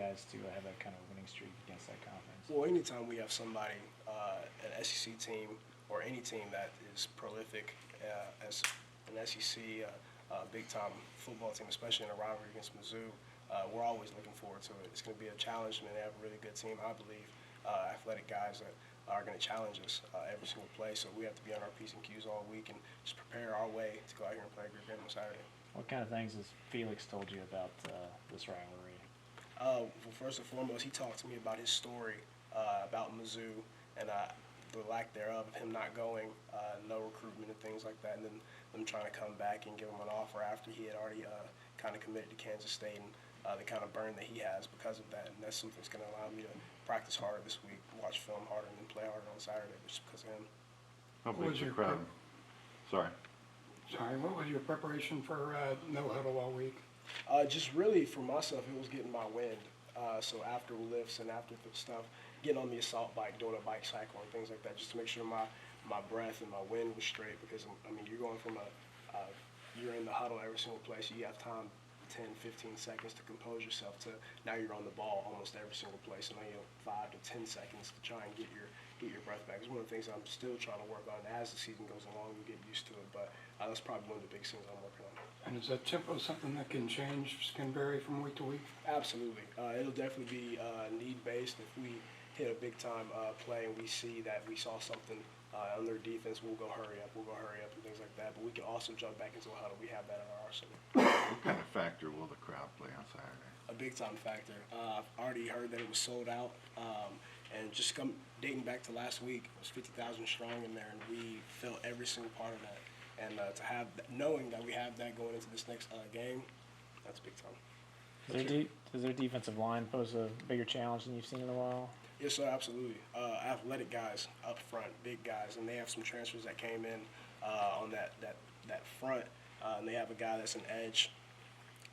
guys to have that kind of winning streak against that conference? Well, anytime we have somebody, an SEC team or any team that is prolific as an SEC big-time football team, especially in a rivalry against Mizzou, we're always looking forward to it. It's going to be a challenge, and they have a really good team, I believe, athletic guys that are going to challenge us every single play. So we have to be on our P's and Q's all week and just prepare our way to go out here and play a great game on Saturday. What kind of things has Felix told you about this rivalry? Well, first and foremost, he talked to me about his story about Mizzou and the lack thereof of him not going, no recruitment and things like that, and then them trying to come back and give him an offer after he had already kind of committed to Kansas State, and the kind of burn that he has because of that. And that's something that's going to allow me to practice harder this week, watch film harder, and play harder on Saturday just because of him. How big's the crowd? Sorry, what was your preparation for no huddle all week? Just really for myself, it was getting my wind. So after lifts and after stuff, getting on the assault bike, doing a bike cycle and things like that, just to make sure my breath and my wind was straight. Because I mean, you're going from you're in the huddle every single place. So you have time, 10, 15 seconds to compose yourself. To now you're on the ball almost every single place. And now you have 5 to 10 seconds to try and get your breath back. It's one of the things I'm still trying to work on. As the season goes along, you get used to it. But that's probably one of the big things I'm working on. And is that tempo something that can change, can vary from week to week? Absolutely. It'll definitely be need-based. If we hit a big-time play and we see that we saw something on their defense, we'll go hurry up and things like that. But we can also jump back into a huddle. We have that in our arsenal. what kind of factor will the crowd play on Saturday? A big-time factor. I've already heard that it was sold out. And just dating back to last week, it was 50,000 strong in there, and we felt every single part of that. And to have knowing that we have that going into this next game, that's big time. Does their defensive line pose a bigger challenge than you've seen in a while? Yes, sir, absolutely. Athletic guys up front, big guys, and they have some transfers that came in on that front. And they have a guy that's an edge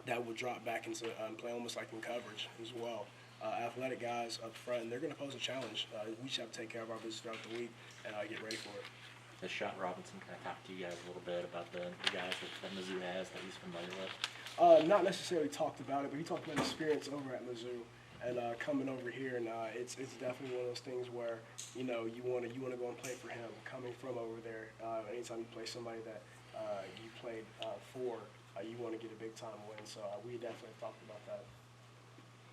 that will drop back into play almost like in coverage as well. Athletic guys up front, and they're going to pose a challenge. We just have to take care of our business throughout the week and get ready for it. Has Sean Robinson kind of talked to you guys a little bit about the guys that Mizzou has that he's familiar with? Not necessarily talked about it, but he talked about experience over at Mizzou and coming over here, and it's definitely one of those things where you want to go and play for him. Coming from over there, anytime you play somebody that you played for, you want to get a big time win. So we definitely talked about that.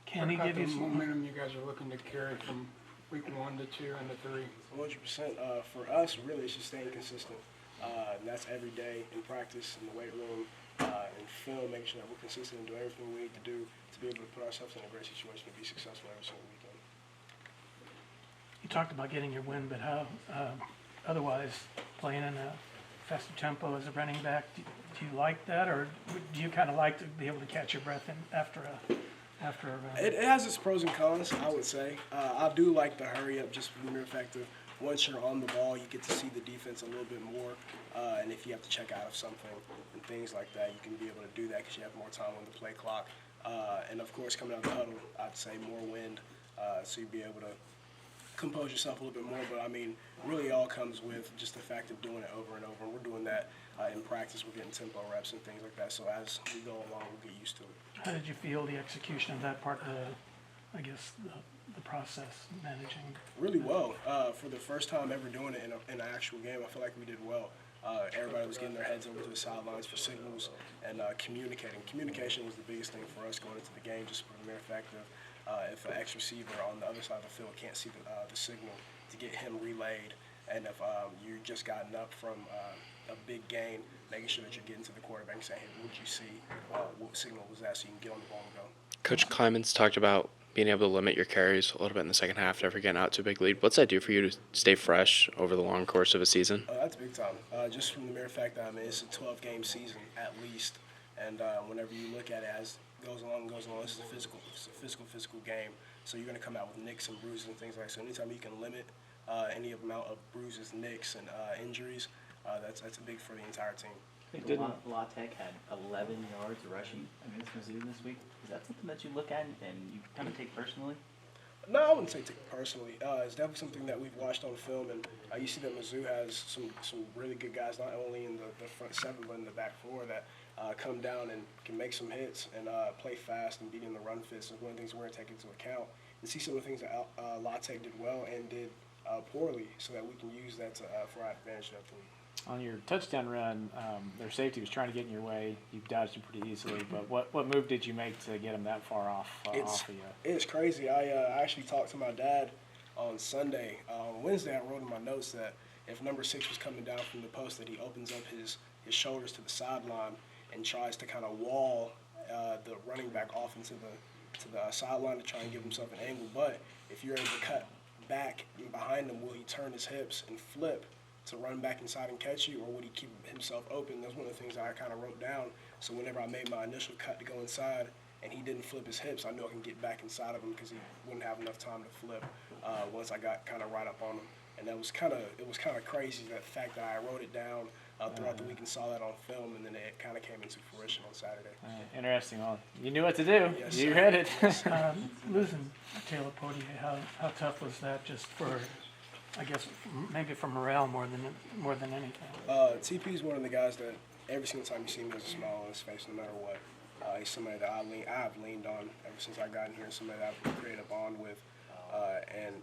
Can he give you some momentum you guys are looking to carry from week 1 to 2 and to 3? 100%. For us, really, it's just staying consistent. And that's every day in practice, in the weight room, in film, making sure that we're consistent and do everything we need to do to be able to put ourselves in a great situation to be successful every single weekend. You talked about getting your win, but how otherwise playing in a faster tempo as a running back, do you like that, or do you kind of like to be able to catch your breath in after a run? It has its pros and cons, I would say. I do like the hurry up just for the mere fact of once you're on the ball, you get to see the defense a little bit more. And if you have to check out of something and things like that, you can be able to do that because you have more time on the play clock. And, of course, coming out of the huddle, I'd say more wind, so you'd be able to compose yourself a little bit more. But, I mean, really all comes with just the fact of doing it over and over. And we're doing that in practice. We're getting tempo reps and things like that. So as we go along, we'll get used to it. How did you feel the execution of that part of the process, managing? Really well. For the first time ever doing it in an actual game, I feel like we did well. Everybody was getting their heads over to the sidelines for signals and communicating. Communication was the biggest thing for us going into the game, just for the mere fact of if an ex-receiver on the other side of the field can't see the signal, to get him relayed. And if you just gotten up from a big gain, making sure that you're getting to the quarterback and saying, hey, what did you see? What signal was that, so you can get on the ball and go. Coach Kleiman's talked about being able to limit your carries a little bit in the second half after getting out to a big lead. What's that do for you to stay fresh over the long course of a season? That's big time. Just from the mere fact that it's a 12-game season at least, and whenever you look at it as it goes along, this is a physical game. So you're going to come out with nicks and bruises and things like that. So anytime you can limit any amount of bruises, nicks, and injuries, that's big for the entire team. La Tech had 11 yards rushing against Mizzou this week. Is that something that you look at and you kind of take personally? No, I wouldn't say take it personally. It's definitely something that we've watched on film, and you see that Mizzou has some really good guys, not only in the front seven, but in the back four that come down and can make some hits and play fast and beat in the run fits. And one of the things we're going to take into account and see some of the things that La Tech did well and did poorly, so that we can use that for our advantage of the league. On your touchdown run, their safety was trying to get in your way. You dodged him pretty easily, but what move did you make to get him that far off of you? It's crazy. I actually talked to my dad on Sunday. On Wednesday, I wrote in my notes that if number 6 was coming down from the post, that he opens up his shoulders to the sideline and tries to kind of wall the running back off into the sideline to try and give himself an angle. But if you're able to cut back behind him, will he turn his hips and flip to run back inside and catch you, or would he keep himself open? That's one of the things I kind of wrote down. So whenever I made my initial cut to go inside and he didn't flip his hips, I knew I can get back inside of him because he wouldn't have enough time to flip once I got kind of right up on him. And it was kind of crazy, that fact that I wrote it down throughout the week and saw that on film, and then it kind of came into fruition on Saturday. Interesting. Well, you knew what to do. Yes, You sir. read it. Yes, Losing Taylor Potier, how tough was that, just for, I guess, maybe for morale more than anything? TP is one of the guys that every single time you see him, there's a smile on his face, no matter what. He's somebody that I've leaned on ever since I got in here, somebody that I've created a bond with. And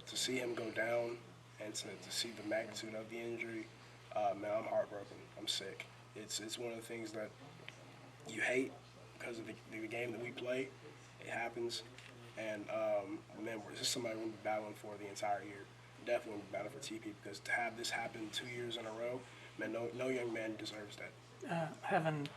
to see him go down and to see the magnitude of the injury, man, I'm heartbroken. I'm sick. It's one of the things that you hate because of the game that we play. It happens. And, man, this is somebody we'll be battling for the entire year. Definitely battling for TP, because to have this happen 2 years in a row, man, no young man deserves that. Having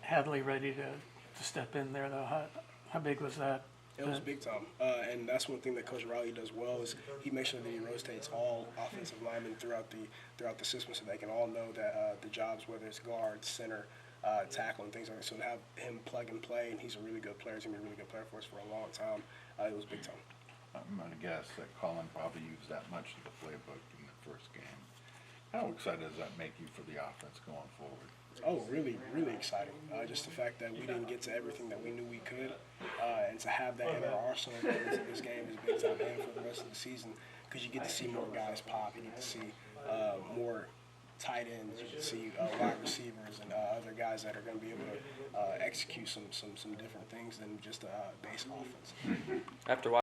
Hadley ready to step in there, though, how big was that? It was big time, and that's one thing that Coach Riley does well, is he makes sure that he rotates all offensive linemen throughout the system, so they can all know that the jobs, whether it's guard, center, tackle, and things like that. So to have him plug and play, and he's a really good player. He's gonna be a really good player for us for a long time. It was big time. I'm gonna guess that Colin probably used that much of the playbook in the first game. How excited does that make you for the offense going forward? Oh, really, really exciting. Just the fact that we didn't get to everything that we knew we could, and to have that in our arsenal going into this game is big time, and for the rest of the season, because you get to see more guys pop, you get to see more tight ends, you get to see wide receivers and other guys that are going to be able to execute some different things than just base offense. After